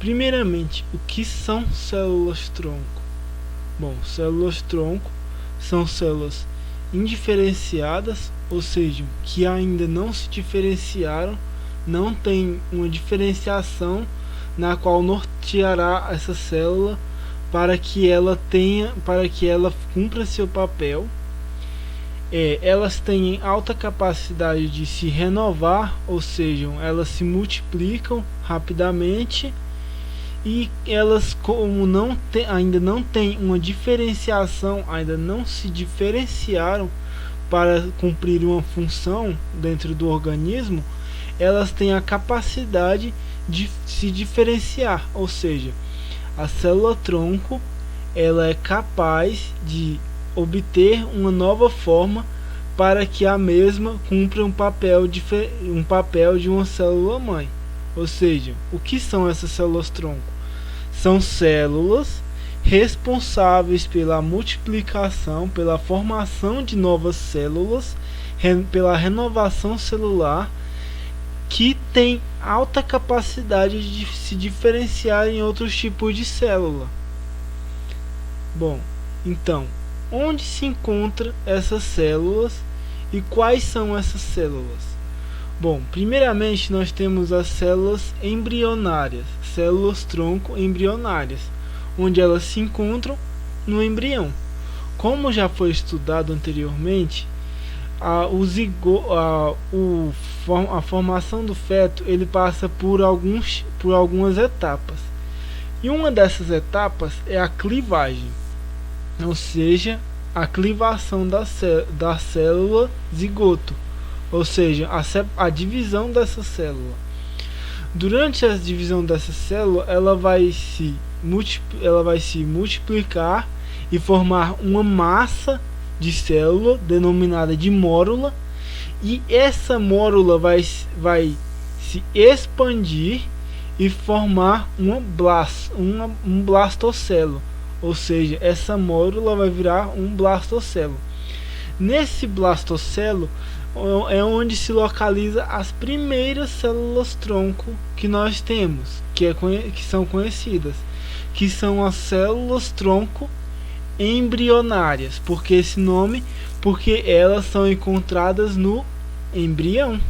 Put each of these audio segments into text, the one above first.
primeiramente, o que são células-tronco? Bom, células-tronco são células indiferenciadas, ou seja, que ainda não se diferenciaram, não tem uma diferenciação na qual norteará essa célula para que ela cumpra seu papel. Elas têm alta capacidade de se renovar, ou seja, elas se multiplicam rapidamente, e elas, como ainda não tem uma diferenciação, ainda não se diferenciaram para cumprir uma função dentro do organismo, elas têm a capacidade de se diferenciar, ou seja, a célula-tronco ela é capaz de obter uma nova forma para que a mesma cumpra um papel de uma célula-mãe. Ou seja, o que são essas células-tronco? São células responsáveis pela multiplicação, pela formação de novas células, pela renovação celular, que tem alta capacidade de se diferenciar em outros tipos de célula. Bom, então, onde se encontram essas células e quais são essas células? Bom, primeiramente nós temos as células embrionárias, células-tronco embrionárias, onde elas se encontram no embrião. Como já foi estudado anteriormente, a formação do feto ele passa por algumas etapas. E uma dessas etapas é a clivagem, ou seja, a clivação da célula zigoto, ou seja, a divisão dessa célula. Durante a divisão dessa célula, ela vai se multiplicar e formar uma massa de célula denominada de mórula, e essa mórula vai se expandir e formar um blastocelo, ou seja, essa mórula vai virar um blastocelo. Nesse blastocelo é onde se localiza as primeiras células-tronco que nós temos, que são conhecidas, que são as células-tronco embrionárias. Por que esse nome? Porque elas são encontradas no embrião.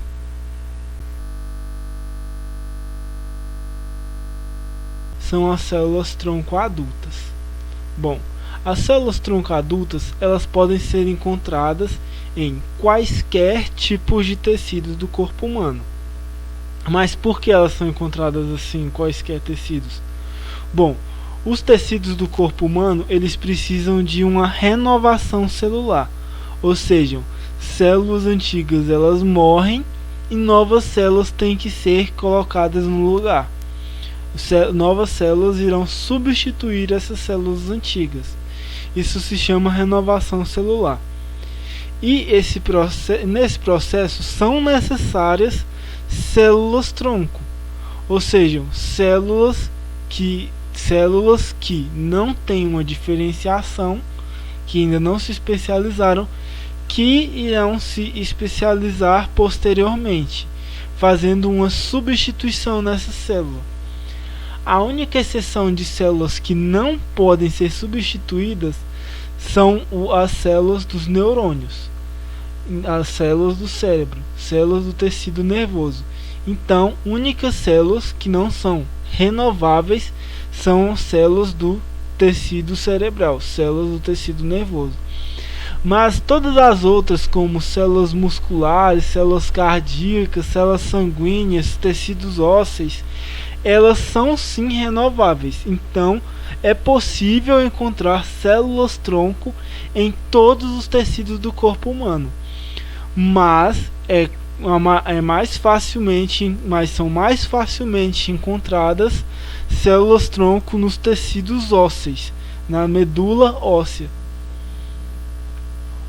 São as células-tronco adultas. Bom, as células-tronco adultas elas podem ser encontradas em quaisquer tipos de tecidos do corpo humano. Mas por que elas são encontradas assim em quaisquer tecidos? Bom, os tecidos do corpo humano eles precisam de uma renovação celular, ou seja, células antigas elas morrem e novas células têm que ser colocadas no lugar. Novas células irão substituir essas células antigas. Isso se chama renovação celular. E nesse processo são necessárias células-tronco, ou seja, células que não têm uma diferenciação, que ainda não se especializaram, que irão se especializar posteriormente, fazendo uma substituição nessa célula. A única exceção de células que não podem ser substituídas são as células dos neurônios, as células do cérebro, células do tecido nervoso. Então, únicas células que não são renováveis são células do tecido cerebral, células do tecido nervoso. Mas todas as outras, como células musculares, células cardíacas, células sanguíneas, tecidos ósseos, elas são sim renováveis. Então é possível encontrar células-tronco em todos os tecidos do corpo humano, mas são mais facilmente encontradas células-tronco nos tecidos ósseos, na medula óssea.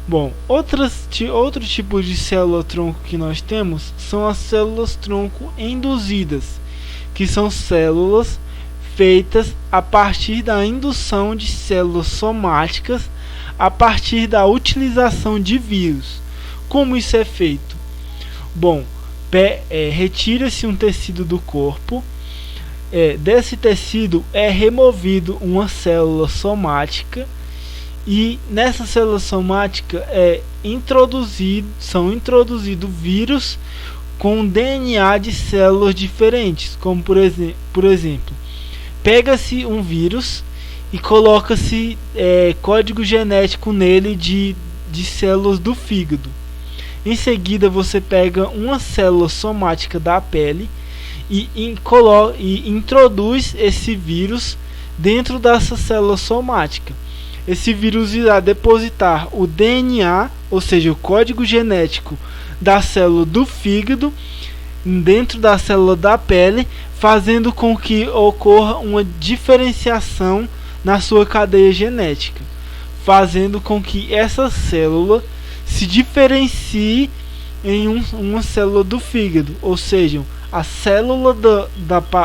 Bom, outro tipo de célula-tronco que nós temos são as células-tronco induzidas, que são células feitas a partir da indução de células somáticas a partir da utilização de vírus. Como isso é feito? Bom, retira-se um tecido do corpo, desse tecido é removido uma célula somática, e nessa célula somática são introduzidos vírus com DNA de células diferentes, como por exemplo, pega-se um vírus e coloca-se código genético nele de células do fígado. Em seguida você pega uma célula somática da pele e introduz esse vírus dentro dessa célula somática. Esse vírus irá depositar o DNA, ou seja, o código genético da célula do fígado dentro da célula da pele, fazendo com que ocorra uma diferenciação na sua cadeia genética, fazendo com que essa célula se diferencie em uma célula do fígado, ou seja, a célula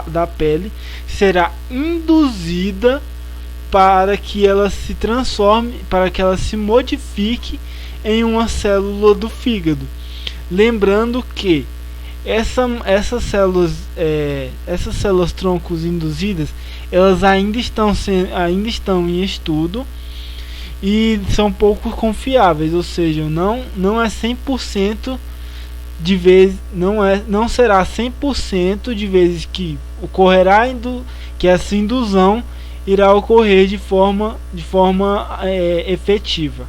da pele será induzida para que ela se transforme, para que ela se modifique em uma célula do fígado. Lembrando que essas células troncos induzidas, elas ainda estão em estudo e são pouco confiáveis, ou seja, não é 100% de vezes, não será 100% de vezes que ocorrerá que essa indusão irá ocorrer de forma efetiva.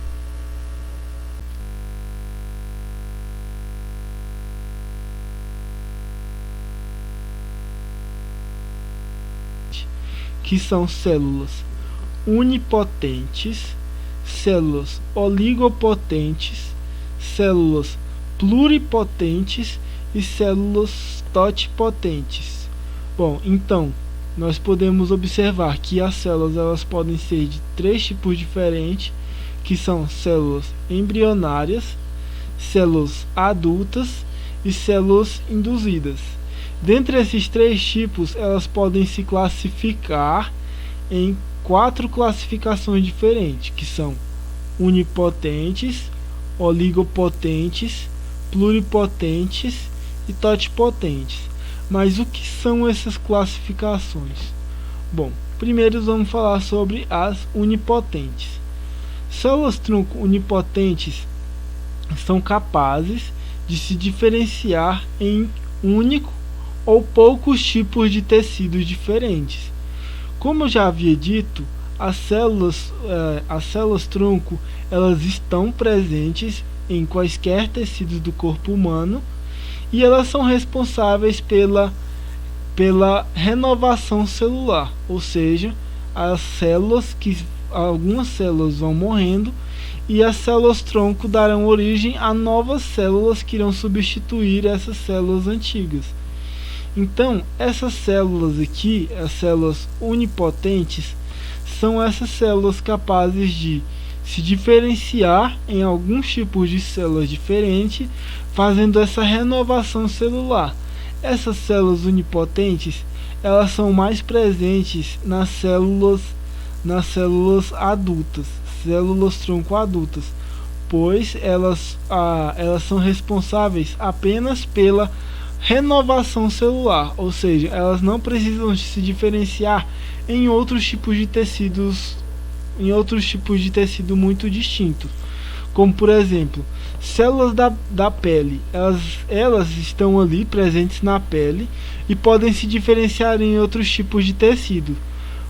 Que são células unipotentes, células oligopotentes, células pluripotentes e células totipotentes. Bom, então nós podemos observar que as células elas podem ser de três tipos diferentes, que são células embrionárias, células adultas e células induzidas. Dentre esses três tipos, elas podem se classificar em 4 classificações diferentes, que são unipotentes, oligopotentes, pluripotentes e totipotentes. Mas o que são essas classificações? Bom, primeiro vamos falar sobre as unipotentes. Células tronco unipotentes são capazes de se diferenciar em único ou poucos tipos de tecidos diferentes. Como eu já havia dito, as células tronco elas estão presentes em quaisquer tecidos do corpo humano e elas são responsáveis pela renovação celular, ou seja, algumas células vão morrendo e as células tronco darão origem a novas células que irão substituir essas células antigas. Então, essas células aqui, as células unipotentes, são essas células capazes de se diferenciar em alguns tipos de células diferentes, fazendo essa renovação celular. Essas células unipotentes, elas são mais presentes nas células adultas, células tronco adultas, pois elas são responsáveis apenas pela renovação celular, ou seja, elas não precisam se diferenciar em outros tipos de tecidos, muito distintos, como por exemplo, células da pele, elas estão ali presentes na pele e podem se diferenciar em outros tipos de tecido,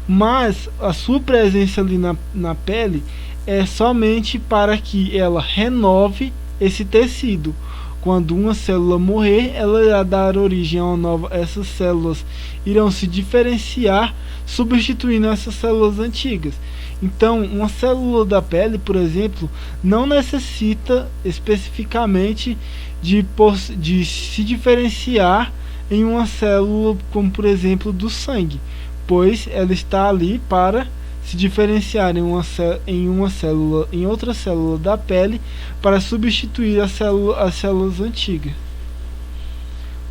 mas a sua presença ali na pele é somente para que ela renove esse tecido. Quando uma célula morrer, ela irá dar origem a uma nova. Essas células irão se diferenciar, substituindo essas células antigas. Então, uma célula da pele, por exemplo, não necessita especificamente de se diferenciar em uma célula, como por exemplo do sangue, pois ela está ali para se diferenciar em outra célula da pele para substituir as células antigas.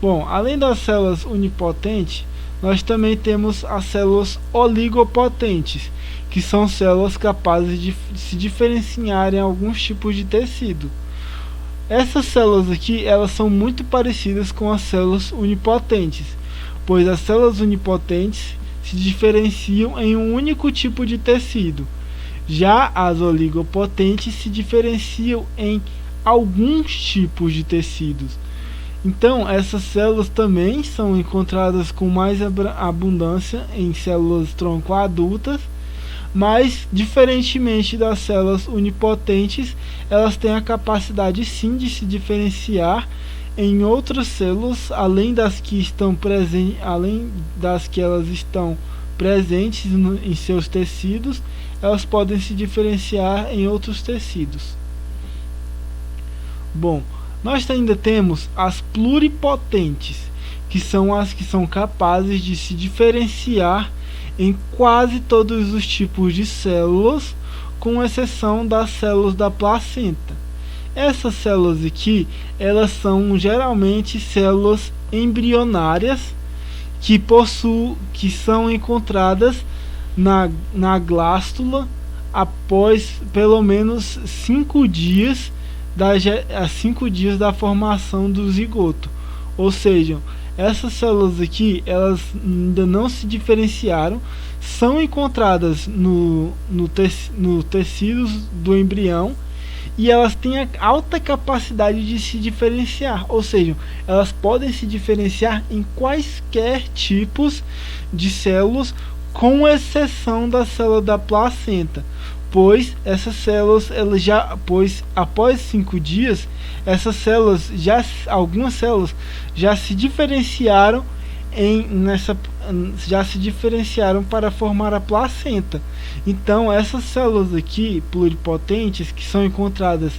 Bom, além das células unipotentes, nós também temos as células oligopotentes, que são células capazes de se diferenciar em alguns tipos de tecido. Essas células aqui, elas são muito parecidas com as células unipotentes, pois as células unipotentes se diferenciam em um único tipo de tecido. Já as oligopotentes se diferenciam em alguns tipos de tecidos. Então, essas células também são encontradas com mais abundância em células tronco adultas, mas, diferentemente das células unipotentes, elas têm a capacidade sim de se diferenciar em outras células, além das que elas estão presentes em seus tecidos, elas podem se diferenciar em outros tecidos. Bom, nós ainda temos as pluripotentes, que são as que são capazes de se diferenciar em quase todos os tipos de células, com exceção das células da placenta. Essas células aqui, elas são geralmente células embrionárias que são encontradas na glástula após pelo menos 5 dias da formação do zigoto. Ou seja, essas células aqui, elas ainda não se diferenciaram, são encontradas no tecidos do embrião, e elas têm a alta capacidade de se diferenciar, ou seja, elas podem se diferenciar em quaisquer tipos de células, com exceção da célula da placenta, pois essas células, após 5 dias, algumas células já se diferenciaram para formar a placenta. Então, essas células aqui pluripotentes, que são encontradas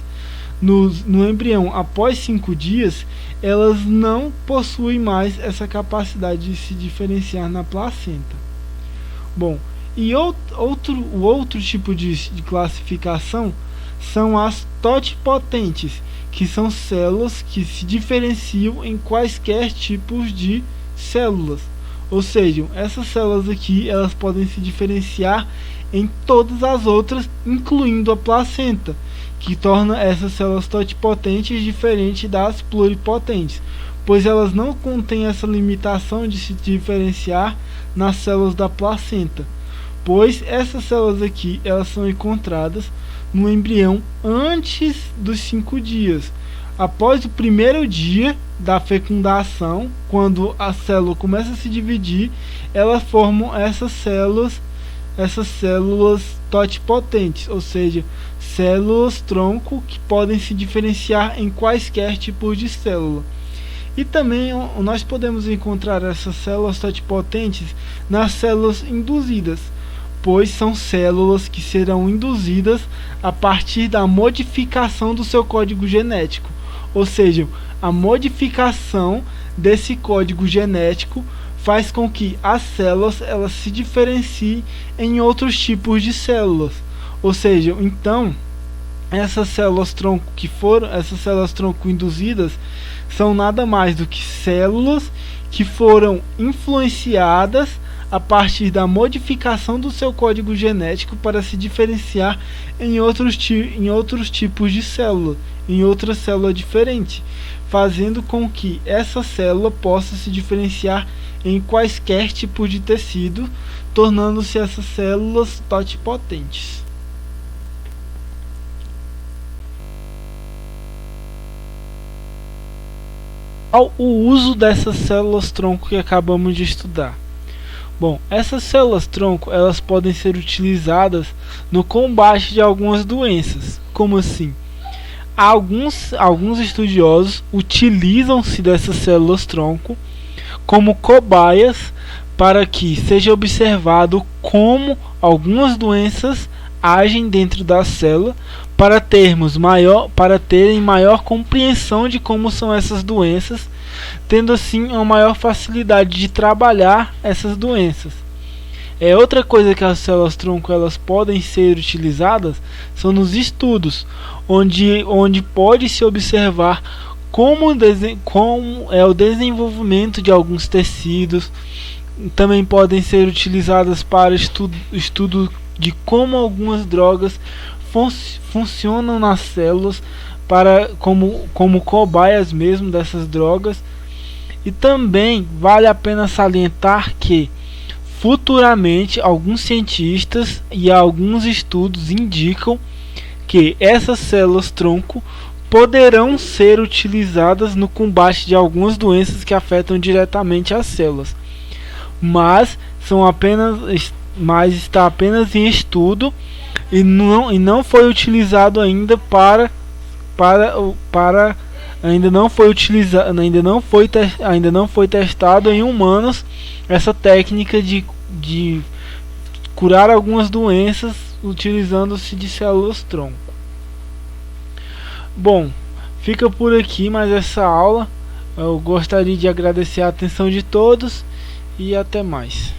no embrião após 5 dias, elas não possuem mais essa capacidade de se diferenciar na placenta. Bom, e o outro tipo de classificação são as totipotentes, que são células que se diferenciam em quaisquer tipos de células. Ou seja, essas células aqui, elas podem se diferenciar em todas as outras, incluindo a placenta, que torna essas células totipotentes diferentes das pluripotentes, pois elas não contêm essa limitação de se diferenciar nas células da placenta, pois essas células aqui, elas são encontradas no embrião antes dos 5 dias. Após o primeiro dia da fecundação, quando a célula começa a se dividir, elas formam essas células totipotentes, ou seja, células tronco que podem se diferenciar em quaisquer tipos de célula. E também nós podemos encontrar essas células totipotentes nas células induzidas, pois são células que serão induzidas a partir da modificação do seu código genético. Ou seja, a modificação desse código genético faz com que as células elas se diferenciem em outros tipos de células. Ou seja, então, essas células tronco induzidas são nada mais do que células que foram influenciadas a partir da modificação do seu código genético para se diferenciar em outros tipos de célula, em outra célula diferente, fazendo com que essa célula possa se diferenciar em quaisquer tipos de tecido, tornando-se essas células totipotentes. Qual o uso dessas células tronco que acabamos de estudar? Bom, essas células tronco, elas podem ser utilizadas no combate de algumas doenças. Como assim? Alguns estudiosos utilizam-se dessas células tronco como cobaias para que seja observado como algumas doenças agem dentro da célula, para terem maior compreensão de como são essas doenças, tendo assim uma maior facilidade de trabalhar essas doenças. Outra coisa que as células tronco elas podem ser utilizadas são nos estudos, onde pode se observar como é o desenvolvimento de alguns tecidos. Também podem ser utilizadas para estudo de como algumas drogas funcionam nas células, como cobaias mesmo dessas drogas. E também vale a pena salientar que futuramente alguns cientistas e alguns estudos indicam que essas células-tronco poderão ser utilizadas no combate de algumas doenças que afetam diretamente as células, mas está apenas em estudo e não foi utilizado ainda ainda não foi testado em humanos essa técnica de curar algumas doenças utilizando-se de células-tronco. Bom, fica por aqui mais essa aula. Eu gostaria de agradecer a atenção de todos e até mais.